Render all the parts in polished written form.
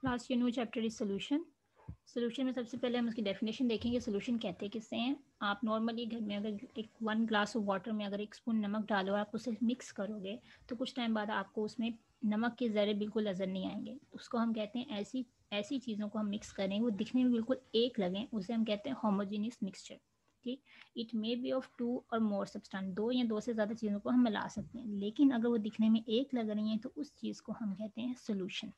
Last new chapter is solution. Solution में सबसे पहले हम उसकी डेफिनेशन देखेंगे, सोल्यूशन कहते हैं किससे हैं। आप नॉर्मली घर में अगर एक 1 ग्लास ऑफ वाटर में अगर 1 स्पून नमक डालो और आप उसे मिक्स करोगे तो कुछ टाइम बाद आपको उसमें नमक के ज़रे बिल्कुल नज़र नहीं आएंगे। उसको हम कहते हैं ऐसी ऐसी चीज़ों को हम मिक्स करें वो दिखने में बिल्कुल एक लगें, उसे हम कहते हैं होमोजीनियस मिक्सचर। ठीक, इट मे बी ऑफ 2 और मोर सब्सटेंस, 2 या 2 से ज़्यादा चीज़ों को हम मिला सकते हैं, लेकिन अगर वो दिखने में एक लग रही हैं तो उस चीज़ को हम कहते हैं सोल्यूशन।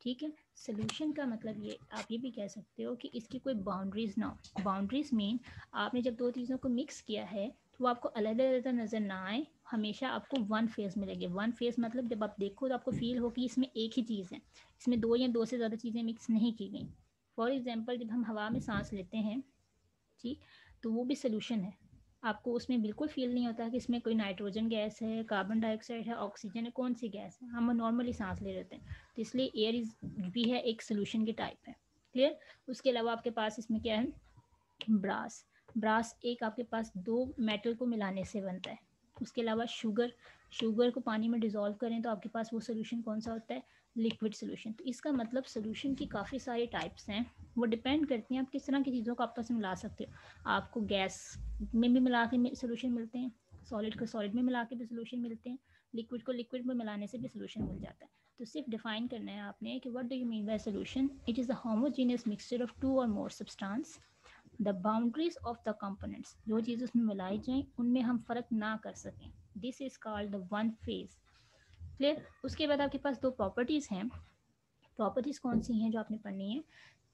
ठीक है, सोल्यूशन का मतलब ये आप ये भी कह सकते हो कि इसकी कोई बाउंड्रीज ना हो। बाउंड्रीज मीन आपने जब दो चीज़ों को मिक्स किया है तो वो आपको अलग अलग नज़र ना आए, हमेशा आपको वन फेज मिलेगी। वन फेज मतलब जब आप देखो तो आपको फील हो कि इसमें एक ही चीज़ है, इसमें 2 या 2 से ज़्यादा चीज़ें मिक्स नहीं की गई। फॉर एग्जाम्पल जब हम हवा में सांस लेते हैं, ठीक, तो वो भी सोल्यूशन है। आपको उसमें बिल्कुल फील नहीं होता कि इसमें कोई नाइट्रोजन गैस है, कार्बन डाइऑक्साइड है, ऑक्सीजन है, कौन सी गैस है, हम नॉर्मली सांस ले लेते हैं। तो इसलिए एयर इज भी है, एक सोल्यूशन के टाइप है। क्लियर। उसके अलावा आपके पास इसमें क्या है, ब्रास। ब्रास एक आपके पास 2 मेटल को मिलाने से बनता है। उसके अलावा शुगर, शुगर को पानी में डिज़ोल्व करें तो आपके पास वो सोल्यूशन कौन सा होता है, लिक्विड सोल्यूशन। तो इसका मतलब सोल्यूशन की काफ़ी सारे टाइप्स हैं, वो डिपेंड करती हैं आप किस तरह की चीज़ों को आपस में मिला सकते हो। आपको गैस में भी मिला के सोल्यूशन मिलते हैं, सॉलिड को सॉलिड में मिला के भी सोल्यूशन मिलते हैं, लिक्विड को लिक्विड में मिलाने से भी सोल्यूशन मिल जाता है। तो सिर्फ डिफाइन करना है आपने कि what do you mean by solution. It is a homogeneous mixture of 2 और more substance. The boundaries of the components, जो चीज़ उसमें मिलाई जाए उनमें हम फ़र्क ना कर सकें, this is called the one phase. Clear. उसके बाद आपके पास 2 प्रॉपर्टीज़ हैं। प्रॉपर्टीज़ कौन सी हैं जो आपने पढ़नी है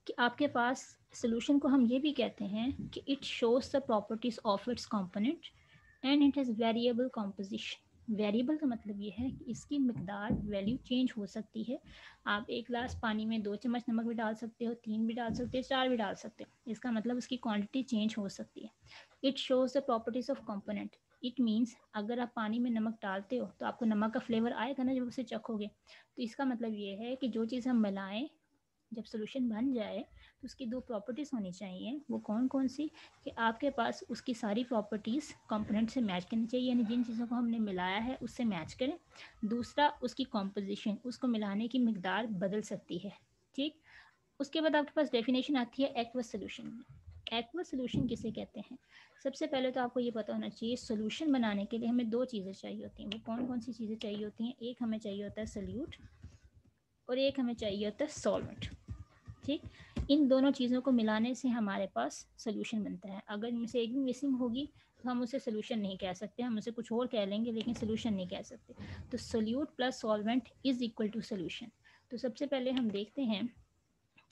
कि आपके पास सोल्यूशन को हम ये भी कहते हैं कि it shows the properties of its component and it has variable composition. Variable का मतलब ये है कि इसकी मकदार वैल्यू चेंज हो सकती है। आप 1 गिलास पानी में 2 चम्मच नमक भी डाल सकते हो, 3 भी डाल सकते हो, 4 भी डाल सकते हो, इसका मतलब उसकी क्वांटिटी चेंज हो सकती है। It shows the properties of component, it means अगर आप पानी में नमक डालते हो तो आपको नमक का फ्लेवर आएगा ना जब उसे चखोगे। तो इसका मतलब ये है कि जो चीज़ हम मिलाएं जब सोल्यूशन बन जाए तो उसकी 2 प्रॉपर्टीज़ होनी चाहिए। वो कौन कौन सी, कि आपके पास उसकी सारी प्रॉपर्टीज़ कंपोनेंट से मैच करनी चाहिए, यानी जिन चीज़ों को हमने मिलाया है उससे मैच करें। दूसरा उसकी कॉम्पोजिशन, उसको मिलाने की मकदार बदल सकती है। ठीक। उसके बाद आपके पास डेफिनेशन आती है एक्वस सोल्यूशन। एक्वस सोल्यूशन किसे कहते हैं। सबसे पहले तो आपको ये पता होना चाहिए सोल्यूशन बनाने के लिए हमें 2 चीज़ें चाहिए होती हैं। वो कौन कौन सी चीज़ें चाहिए होती हैं, एक हमें चाहिए होता है सोल्यूट और एक हमें चाहिए होता है सॉल्वेंट। ठीक, इन दोनों चीज़ों को मिलाने से हमारे पास सोल्यूशन बनता है। अगर इनमें से एक भी मिसिंग होगी तो हम उसे सोल्यूशन नहीं कह सकते, हम उसे कुछ और कह लेंगे लेकिन सोल्यूशन नहीं कह सकते। तो solute plus solvent is equal to solution. तो सबसे पहले हम देखते हैं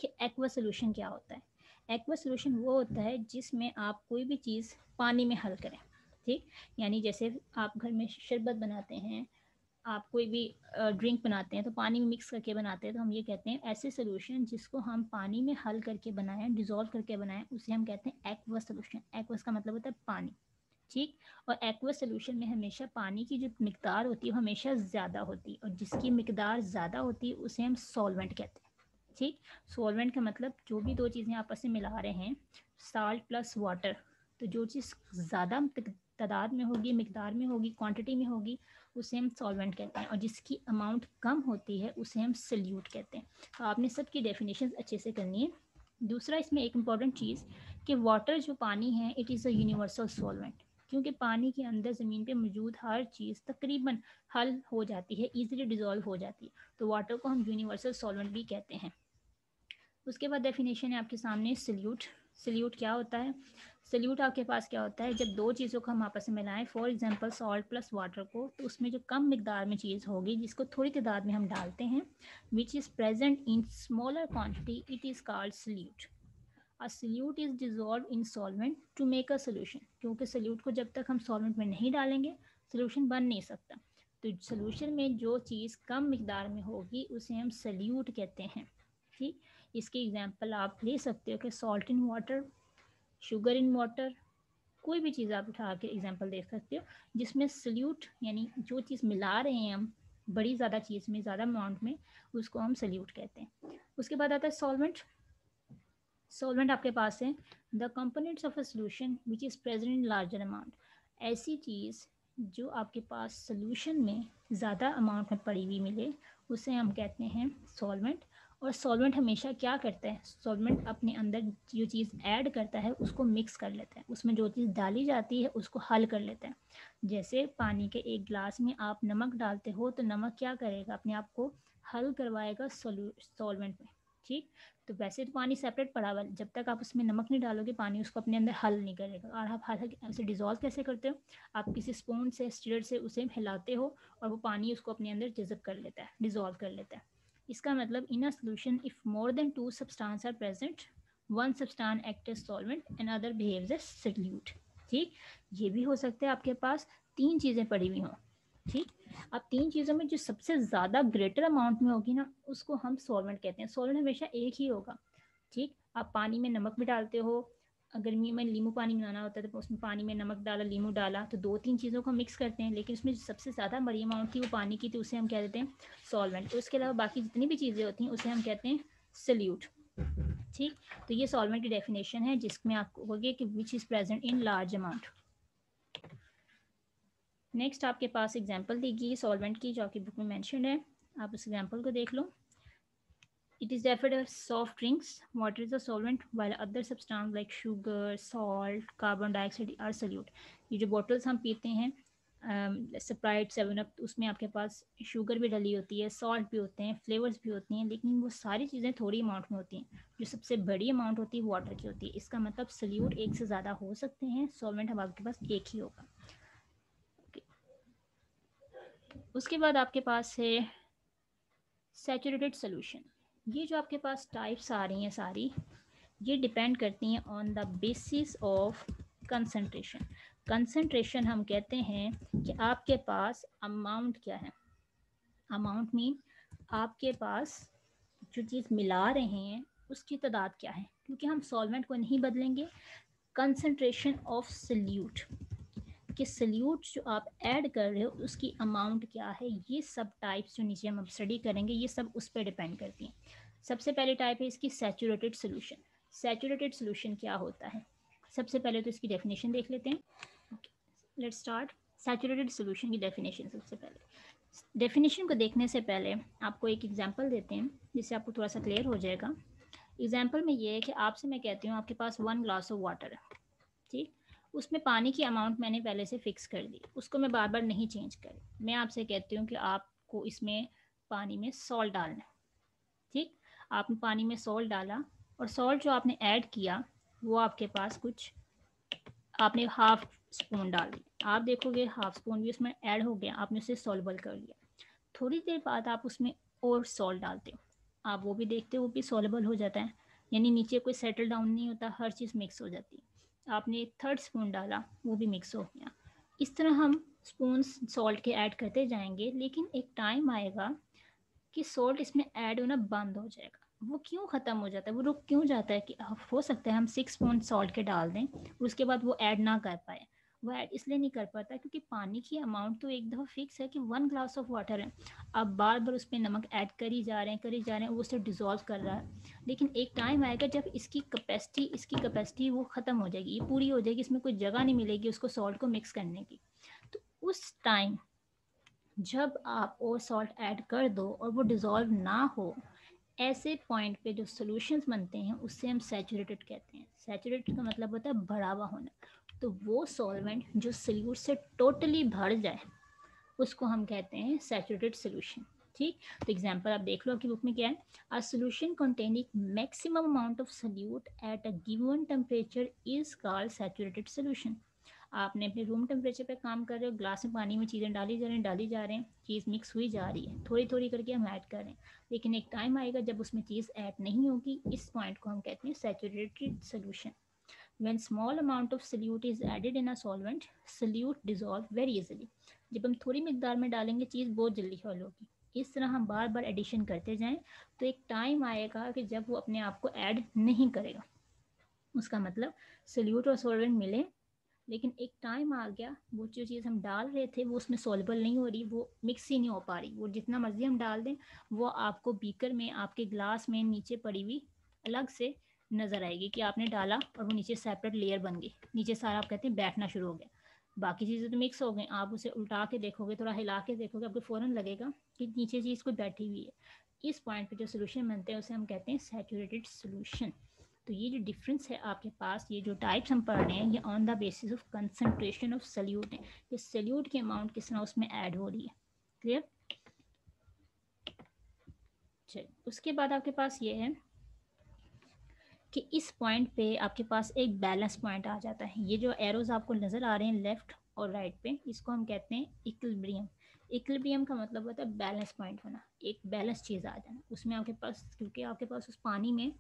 कि एक्वा सोल्यूशन क्या होता है। एक्वा सोल्यूशन वो होता है जिसमें आप कोई भी चीज़ पानी में हल करें। ठीक, यानी जैसे आप घर में शरबत बनाते हैं, आप कोई भी ड्रिंक बनाते हैं तो पानी में मिक्स करके बनाते हैं, तो हम ये कहते हैं ऐसे सोल्यूशन जिसको हम पानी में हल करके बनाएं, डिजोल्व करके बनाएं, उसे हम कहते हैं एक्वस सोल्यूशन। एक्वस का मतलब होता है पानी। ठीक, और एक्वस सोल्यूशन में हमेशा पानी की जो मिकदार होती है वो हमेशा ज़्यादा होती है, और जिसकी मिकदार ज़्यादा होती है उसे हम सॉल्वेंट कहते हैं। ठीक, सॉल्वेंट का मतलब जो भी 2 चीज़ें आपस में मिला रहे हैं, साल्ट प्लस वाटर, तो जो चीज़ ज़्यादा तादाद में होगी, मिकदार में होगी, क्वांटिटी में होगी, उसे हम सॉल्वेंट कहते हैं, और जिसकी अमाउंट कम होती है उसे हम सल्यूट कहते हैं। तो आपने सबकी डेफिनेशन अच्छे से करनी है। दूसरा इसमें एक इम्पॉर्टेंट चीज़ कि वाटर जो पानी है it is a universal solvent, क्योंकि पानी के अंदर ज़मीन पे मौजूद हर चीज़ तकरीबन हल हो जाती है, ईजिली डिज़ोल्व हो जाती है, तो वाटर को हम यूनिवर्सल सॉल्वेंट भी कहते हैं। उसके बाद डेफिनेशन है आपके सामने सल्यूट। सल्यूट क्या होता है, सल्यूट आपके पास क्या होता है, जब 2 चीज़ों को हम आपस में मिलाएं, for example salt plus water को, तो उसमें जो कम मिकदार में चीज़ होगी जिसको थोड़ी तादाद में हम डालते हैं, which is present in smaller quantity, it is called solute. A solute is dissolve in solvent to make a solution, क्योंकि सल्यूट को जब तक हम सॉल्वेंट में नहीं डालेंगे सोल्यूशन बन नहीं सकता। तो सोल्यूशन में जो चीज़ कम मिकदार में होगी उसे हम सल्यूट कहते हैं। ठीक, इसके एग्जांपल आप ले सकते हो कि salt in water, sugar in water, कोई भी चीज़ आप उठा के एग्जांपल दे सकते हो जिसमें सल्यूट यानी जो चीज़ मिला रहे हैं हम बड़ी ज़्यादा चीज़ में, ज़्यादा अमाउंट में, उसको हम सल्यूट कहते हैं। उसके बाद आता है सॉल्वेंट। सॉल्वेंट आपके पास है the components of a solution which is present in larger amount, ऐसी चीज़ जो आपके पास सोल्यूशन में ज़्यादा अमाउंट में पड़ी हुई मिले उसे हम कहते हैं सॉल्वेंट। और सॉल्वेंट हमेशा क्या करता है, सॉल्वेंट अपने अंदर जो चीज़ ऐड करता है उसको मिक्स कर लेता है, उसमें जो चीज़ डाली जाती है उसको हल कर लेता है। जैसे पानी के एक गिलास में आप नमक डालते हो तो नमक क्या करेगा, अपने आप को हल करवाएगा सॉल्वेंट में। ठीक, तो वैसे तो पानी सेपरेट पड़ा हुआ है, जब तक आप उसमें नमक नहीं डालोगे पानी उसको अपने अंदर हल नहीं करेगा। और आप हल ऐसे डिजोल्व कैसे करते हो, आप किसी स्पून से स्टीयर से उसे हिलाते हो और वो पानी उसको अपने अंदर जज़ब कर लेता है, डिजोल्व कर लेता है। इसका मतलब in a solution if more than 2 substance are present, one substance act as solvent and other behaves as solute. ठीक, ये भी हो सकता है आपके पास 3 चीज़ें पड़ी हुई हों। ठीक, अब 3 चीज़ों में जो सबसे ज़्यादा ग्रेटर अमाउंट में होगी ना उसको हम सॉल्वेंट कहते हैं। सॉल्वेंट हमेशा एक ही होगा। ठीक, आप पानी में नमक भी डालते हो, गर्मी में नींबू पानी बनाना होता है तो उसमें पानी में नमक डाला, नींबू डाला, तो 2-3 चीज़ों को मिक्स करते हैं, लेकिन उसमें सबसे ज़्यादा बड़ी अमाउंट थी वो पानी की, तो उसे हम कह देते हैं सॉल्वेंट। उसके अलावा बाकी जितनी भी चीज़ें होती हैं उसे हम कहते हैं सल्यूट। ठीक, तो ये सॉल्वेंट की डेफिनेशन है जिसमें आपको होगी कि विच is present in large amount. Next आपके पास एग्जाम्पल देगी सॉल्वेंट की जो आपकी बुक में मैंशन है, आप उस एग्जाम्पल को देख लो। It is referred as soft drinks. Water is a solvent, while other substances like sugar, salt, carbon dioxide are solute. ये जो bottles हम पीते हैं स्प्राइट, 7 अप, उसमें आपके पास शुगर भी डली होती है, सॉल्ट भी होते हैं, फ्लेवर्स भी होती हैं, लेकिन वो सारी चीज़ें थोड़ी अमाउंट में होती हैं। जो सबसे बड़ी अमाउंट होती है वाटर की होती है। इसका मतलब सल्यूट एक से ज़्यादा हो सकते हैं, सॉल्वेंट हम आपके पास एक ही होगा। उसके बाद आपके पास है सैचुरेटेड सोल्यूशन। ये जो आपके पास टाइप्स आ रही हैं सारी, ये डिपेंड करती हैं on the basis of concentration. Concentration हम कहते हैं कि आपके पास अमाउंट क्या है। अमाउंट मीन आपके पास जो चीज़ मिला रहे हैं उसकी तादाद क्या है, क्योंकि हम सॉल्वेंट को नहीं बदलेंगे। कंसंट्रेशन ऑफ सल्यूट, कि सल्यूट जो आप ऐड कर रहे हो उसकी अमाउंट क्या है, ये सब टाइप्स जो नीचे हम स्टडी करेंगे ये सब उस पर डिपेंड करती हैं। सबसे पहले टाइप है इसकी सैचुरेटेड सोल्यूशन। सैचुरेटेड सोल्यूशन क्या होता है, सबसे पहले तो इसकी डेफिनेशन देख लेते हैं। Let's start. सैचुरेटेड सोल्यूशन की डेफिनेशन, सबसे पहले डेफिनेशन को देखने से पहले आपको एक एग्जांपल देते हैं जिससे आपको थोड़ा सा क्लियर हो जाएगा। एग्जांपल में ये है कि आपसे मैं कहती हूँ आपके पास 1 ग्लास ऑफ वाटर है। ठीक, उसमें पानी की अमाउंट मैंने पहले से फिक्स कर दी, उसको मैं बार बार नहीं चेंज कर रही। मैं आपसे कहती हूँ कि आपको इसमें पानी में सॉल्ट डालना है। ठीक, आपने पानी में सॉल्ट डाला और सॉल्ट जो आपने ऐड किया वो आपके पास कुछ, आपने हाफ स्पून डाल दिया। आप देखोगे हाफ स्पून भी उसमें ऐड हो गया, आपने उसे सॉल्युबल कर लिया। थोड़ी देर बाद आप उसमें और सॉल्ट डालते हो, आप वो भी देखते हो वो भी सॉल्युबल हो जाता है, यानी नीचे कोई सेटल डाउन नहीं होता, हर चीज़ मिक्स हो जाती है। आपने 3rd स्पून डाला, वो भी मिक्स हो गया। इस तरह हम स्पून सॉल्ट के ऐड करते जाएंगे, लेकिन एक टाइम आएगा कि सॉल्ट इसमें ऐड होना बंद हो जाएगा। वो क्यों ख़त्म हो जाता है, वो रुक क्यों जाता है, कि हो सकता है हम 6 स्पून सॉल्ट के डाल दें, उसके बाद वो ऐड ना कर पाए। वो ऐड इसलिए नहीं कर पाता क्योंकि पानी की अमाउंट तो एक दफ़ा फिक्स है कि 1 ग्लास ऑफ वाटर है। अब बार बार उसमें नमक ऐड करी जा रहे हैं करी जा रहे हैं, वो उसे डिज़ोल्व कर रहा है। लेकिन एक टाइम आएगा जब इसकी कैपेसिटी वो ख़त्म हो जाएगी, ये पूरी हो जाएगी, इसमें कोई जगह नहीं मिलेगी उसको सॉल्ट को मिक्स करने की। तो उस टाइम जब आप और सॉल्ट ऐड कर दो और वो डिज़ोल्व ना हो, ऐसे पॉइंट पे जो सॉल्यूशंस बनते हैं उससे हम सैचुरेटेड कहते हैं। सैचुरेटेड का मतलब होता है भरा हुआ होना। तो वो सॉल्वेंट जो सल्यूट से टोटली भर जाए उसको हम कहते हैं सैचुरेटेड सॉल्यूशन। ठीक, तो एग्जांपल आप देख लो आपकी बुक में क्या है। A solution containing maximum amount of solute at a given temperature is called saturated solution. आपने अपने रूम टेम्परेचर पे काम कर रहे हो, ग्लास में पानी में चीज़ें डाली जा रहे हैं, चीज़ मिक्स हुई जा रही है, थोड़ी थोड़ी करके हम ऐड कर रहे हैं, लेकिन एक टाइम आएगा जब उसमें चीज़ ऐड नहीं होगी। इस पॉइंट को हम कहते हैं saturated solution. When small amount of solute is added in a solvent, solute dissolve very easily. जब हम थोड़ी मिकदार में डालेंगे चीज़ बहुत जल्दी हल होगी। इस तरह हम बार बार एडिशन करते जाएं तो एक टाइम आएगा कि जब वो अपने आप को ऐड नहीं करेगा। उसका मतलब सोल्यूट और सॉल्वेंट मिले, लेकिन एक टाइम आ गया वो जो चीज़ हम डाल रहे थे वो उसमें सॉल्युबल नहीं हो रही, वो मिक्स ही नहीं हो पा रही। वो जितना मर्जी हम डाल दें वो आपको बीकर में, आपके ग्लास में नीचे पड़ी हुई अलग से नज़र आएगी कि आपने डाला और वो नीचे सेपरेट लेयर बन गई, नीचे सारा आप कहते हैं बैठना शुरू हो गया। बाकी चीज़ें तो मिक्स हो गई, आप उसे उल्टा के देखोगे, थोड़ा हिला के देखोगे, आपको फ़ौरन लगेगा कि नीचे चीज़ कोई बैठी हुई है। इस पॉइंट पे जो सोल्यूशन बनते हैं उसे हम कहते हैं सैचुरेटेड सोल्यूशन। तो ये जो डिफरेंस है आपके पास, ये जो टाइप्स हम पढ़ रहे हैं, ये on the basis of concentration of solute है, ये सल्यूट की अमाउंट किस तरह उसमें ऐड हो रही है। क्लियर। चलिए उसके बाद आपके पास ये है कि इस पॉइंट पे आपके पास एक बैलेंस पॉइंट आ जाता है। ये जो एरोज आपको नज़र आ रहे हैं लेफ्ट और राइट पे, इसको हम कहते हैं इक्विलिब्रियम। इक्विलिब्रियम का मतलब होता है बैलेंस पॉइंट होना, एक बैलेंस चीज़ आ जाना उसमें आपके पास, क्योंकि आपके पास उस पानी में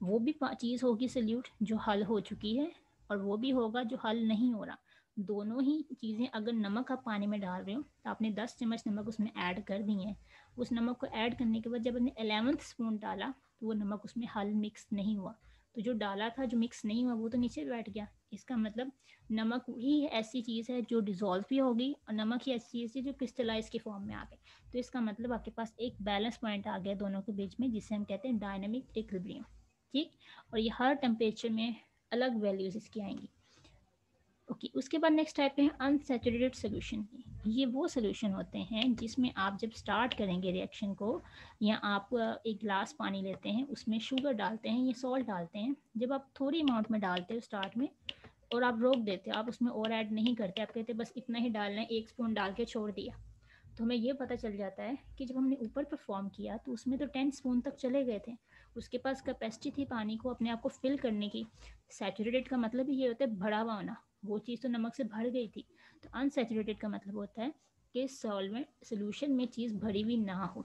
वो भी चीज़ होगी सल्यूट जो हल हो चुकी है, और वो भी होगा जो हल नहीं हो रहा। दोनों ही चीज़ें, अगर नमक आप पानी में डाल रहे हो तो आपने 10 चम्मच नमक उसमें ऐड कर दी है। उस नमक को ऐड करने के बाद जब आपने 11th स्पून डाला तो वो नमक उसमें हल मिक्स नहीं हुआ, तो जो डाला था जो मिक्स नहीं हुआ वो तो नीचे बैठ गया। इसका मतलब नमक ही ऐसी चीज़ है जो डिज़ोल्व भी होगी, और नमक ही ऐसी चीज़ है जो क्रिस्टलाइज के फॉर्म में आ गई। तो इसका मतलब आपके पास एक बैलेंस पॉइंट आ गया दोनों के बीच में, जिसे हम कहते हैं डायनेमिक इक्विलिब्रियम। ठीक। और ये हर टेम्परेचर में अलग वैल्यूज इसकी आएंगी। ओके, उसके बाद नेक्स्ट टाइप है अनसैचुरेटेड सोल्यूशन की। ये वो सोल्यूशन होते हैं जिसमें आप जब स्टार्ट करेंगे रिएक्शन को, या आप एक ग्लास पानी लेते हैं, उसमें शुगर डालते हैं या सॉल्ट डालते हैं। जब आप थोड़ी अमाउंट में डालते हो स्टार्ट में और आप रोक देते हो, आप उसमें और ऐड नहीं करते, आप कहते बस इतना ही डालना है, 1 स्पून डाल के छोड़ दिया, तो हमें ये पता चल जाता है कि जब हमने ऊपर परफॉर्म किया तो उसमें तो 10 स्पून तक चले गए थे, उसके पास कैपेसिटी थी पानी को अपने आप को फिल करने की। सैचुरेटेड का मतलब ही ये होता है भरा हुआ होना, वो चीज़ तो नमक से भर गई थी। तो अनसैचुरेटेड का मतलब होता है कि सॉल्वेंट सोल्यूशन में चीज़ भरी हुई ना हो।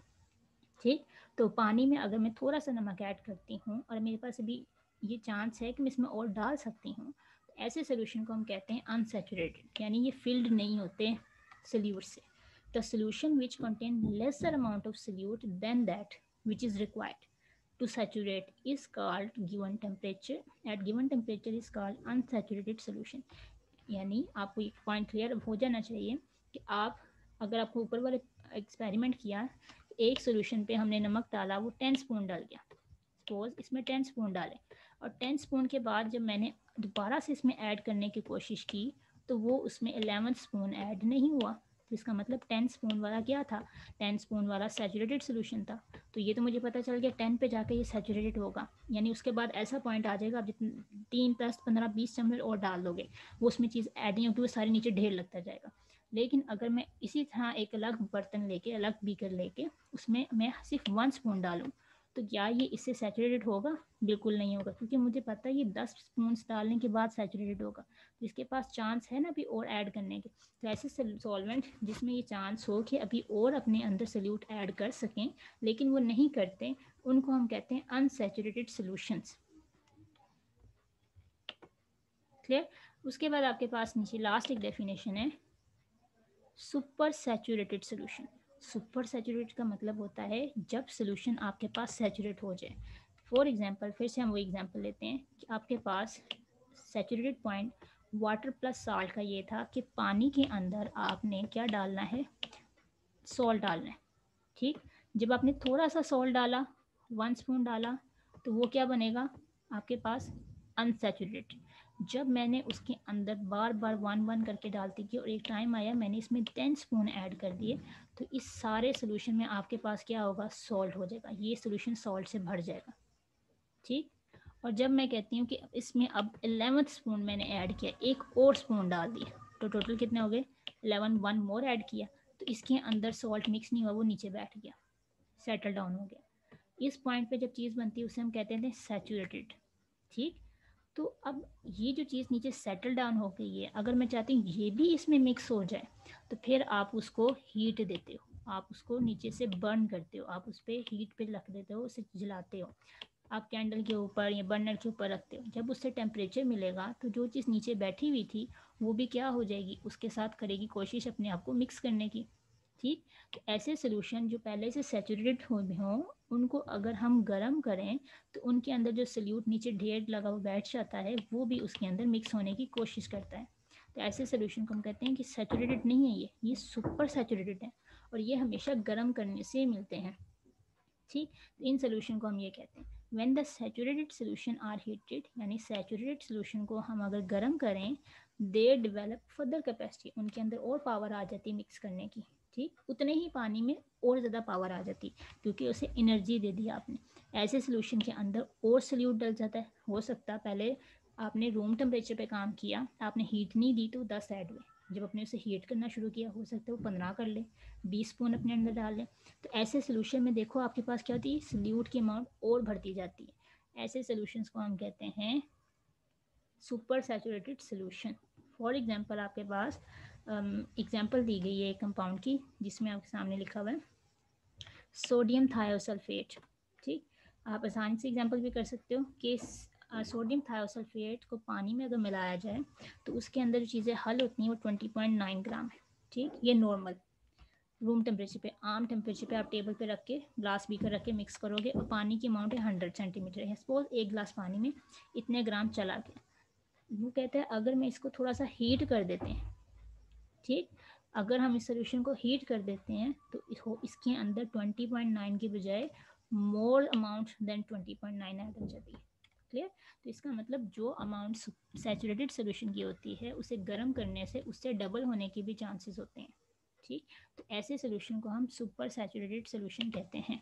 ठीक। तो पानी में अगर मैं थोड़ा सा नमक ऐड करती हूँ और मेरे पास अभी ये चांस है कि मैं इसमें और डाल सकती हूँ, तो ऐसे सोल्यूशन को हम कहते हैं अनसैचुरेटेड, यानी ये फिल्ड नहीं होते सोल्यूट से। The solution which contain lesser amount of solute than that which is required to saturate is called given temperature. At given temperature is called unsaturated solution. यानी आपको एक पॉइंट क्लियर हो जाना चाहिए कि आप, अगर आपको ऊपर वाले एक्सपेरिमेंट किया, एक सोल्यूशन पे हमने नमक डाला, वो 10 स्पून डाल गया, सपोज इसमें 10 स्पून डाले, और 10 स्पून के बाद जब मैंने दोबारा से इसमें ऐड करने की कोशिश की तो वो उसमें 11 स्पून ऐड नहीं हुआ। तो इसका मतलब 10 स्पून वाला क्या था, 10 स्पून वाला सैचुरेटेड सोल्यूशन था। तो ये तो मुझे पता चल गया 10 पे जाके ये सैचुरेटेड होगा, यानी उसके बाद ऐसा पॉइंट आ जाएगा, आप जितने 3 + 15 20 चम्मच और डाल दोगे, वो उसमें चीज़ ऐड नहीं होगी, वो सारे नीचे ढेर लगता जाएगा। लेकिन अगर मैं इसी तरह एक अलग बर्तन लेके, अलग बीकर लेके, उसमें मैं सिर्फ 1 स्पून डालूँ, तो क्या ये इससे सैचुरेटेड होगा? बिल्कुल नहीं होगा, क्योंकि मुझे पता है ये 10 स्पून डालने के बाद सैचुरेटेड होगा, तो इसके पास चांस है ना अभी और ऐड करने के। तो ऐसे सॉल्वेंट जिसमें ये चांस हो कि अभी और अपने अंदर सल्यूट ऐड कर सकें लेकिन वो नहीं करते, उनको हम कहते हैं अनसैचुरेटेड सॉल्यूशंस। क्लियर। उसके बाद आपके पास नीचे लास्ट एक डेफिनेशन है super saturated solution. Super saturated का मतलब होता है जब सोल्यूशन आपके पास सैचुरेट हो जाए। फॉर एग्जांपल, फिर से हम वो एग्जांपल लेते हैं कि आपके पास saturated point water plus salt का ये था कि पानी के अंदर आपने क्या डालना है, सॉल्ट डालना है। ठीक। जब आपने थोड़ा सा सॉल्ट डाला, 1 स्पून डाला, तो वो क्या बनेगा आपके पास, अनसैचुरेटेड। जब मैंने उसके अंदर बार बार 1 करके डालती गई और एक टाइम आया मैंने इसमें 10 स्पून ऐड कर दिए, तो इस सारे सोल्यूशन में आपके पास क्या होगा, सॉल्ट हो जाएगा, ये सोल्यूशन सॉल्ट से भर जाएगा। ठीक। और जब मैं कहती हूँ कि इसमें अब 11th स्पून मैंने ऐड किया, एक और स्पून डाल दिया, तो टोटल कितने हो गए 11, 1 मोर ऐड किया, तो इसके अंदर सॉल्ट मिक्स नहीं हुआ, वो नीचे बैठ गया, सेटल डाउन हो गया। इस पॉइंट पे जब चीज़ बनती है उसे हम कहते हैं सैचुरेटेड। ठीक। तो अब ये जो चीज़ नीचे सेटल डाउन हो गई है, अगर मैं चाहती हूँ ये भी इसमें मिक्स हो जाए, तो फिर आप उसको हीट देते हो, आप उसको नीचे से बर्न करते हो, आप उस पर हीट पे रख देते हो, उसे जलाते हो, आप कैंडल के ऊपर या बर्नर के ऊपर रखते हो। जब उससे टेम्परेचर मिलेगा तो जो चीज़ नीचे बैठी हुई थी वो भी क्या हो जाएगी, उसके साथ करेगी कोशिश अपने आप को मिक्स करने की। ठीक। तो ऐसे सोल्यूशन जो पहले से सैचुरेटेड हों उनको अगर हम गर्म करें तो उनके अंदर जो सल्यूट नीचे ढेर लगा हुआ बैठ जाता है वो भी उसके अंदर मिक्स होने की कोशिश करता है। तो ऐसे सोल्यूशन को हम कहते हैं कि सैचुरेटेड नहीं है, ये सुपर सैचुरेटेड है, और ये हमेशा गर्म करने से मिलते हैं। ठीक। तो इन सोल्यूशन को हम ये कहते हैं when the saturated solution are heated, यानी सैचुरेटेड सोल्यूशन को हम अगर गर्म करें, दे डेवलप फर्दर कैपेसिटी, उनके अंदर और पावर आ जाती है मिक्स करने की। ठीक, उतने ही पानी में और ज़्यादा पावर आ जाती क्योंकि उसे एनर्जी दे दी आपने। ऐसे सोल्यूशन के अंदर और सोल्यूट डल जाता है। हो सकता है पहले आपने रूम टेम्परेचर पे काम किया, आपने हीट नहीं दी तो 10 ऐड हुए, जब आपने उसे हीट करना शुरू किया हो सकता है वो 15 कर ले, 20 स्पून अपने अंदर डाल लें। तो ऐसे सोल्यूशन में देखो आपके पास क्या होती है, सोल्यूट की अमाउंट और बढ़ती जाती है। ऐसे सोल्यूशंस को हम कहते हैं super saturated solution. For example आपके पास एग्जांपल दी गई है एक कंपाउंड की जिसमें आपके सामने लिखा हुआ है सोडियम थायोसल्फेट। ठीक, आप आसानी से एग्जांपल भी कर सकते हो कि सोडियम थायोसल्फेट को पानी में अगर मिलाया जाए तो उसके अंदर जो चीज़ें हल होती हैं वो 20.9 ग्राम है। ठीक, ये नॉर्मल रूम टेम्परेचर पे, आम टेम्परेचर पे आप टेबल पे रख के ग्लास बीकर रख के मिक्स करोगे और पानी की अमाउंट है 100 सेंटीमीटर है। सपोज एक ग्लास पानी में इतने ग्राम चला गया। वो कहते हैं अगर मैं इसको थोड़ा सा हीट कर देते हैं, ठीक, अगर हम इस सोल्यूशन को हीट कर देते हैं तो इसके अंदर 20.9 की बजाय मोर अमाउंट देन 20.9 ऐड हो जाती है। क्लियर? तो इसका मतलब जो अमाउंट सैचुरेटेड सोल्यूशन की होती है उसे गर्म करने से उससे डबल होने की भी चांसेस होते हैं। ठीक, तो ऐसे सोल्यूशन को हम सुपर सैचुरेटेड सोल्यूशन कहते हैं।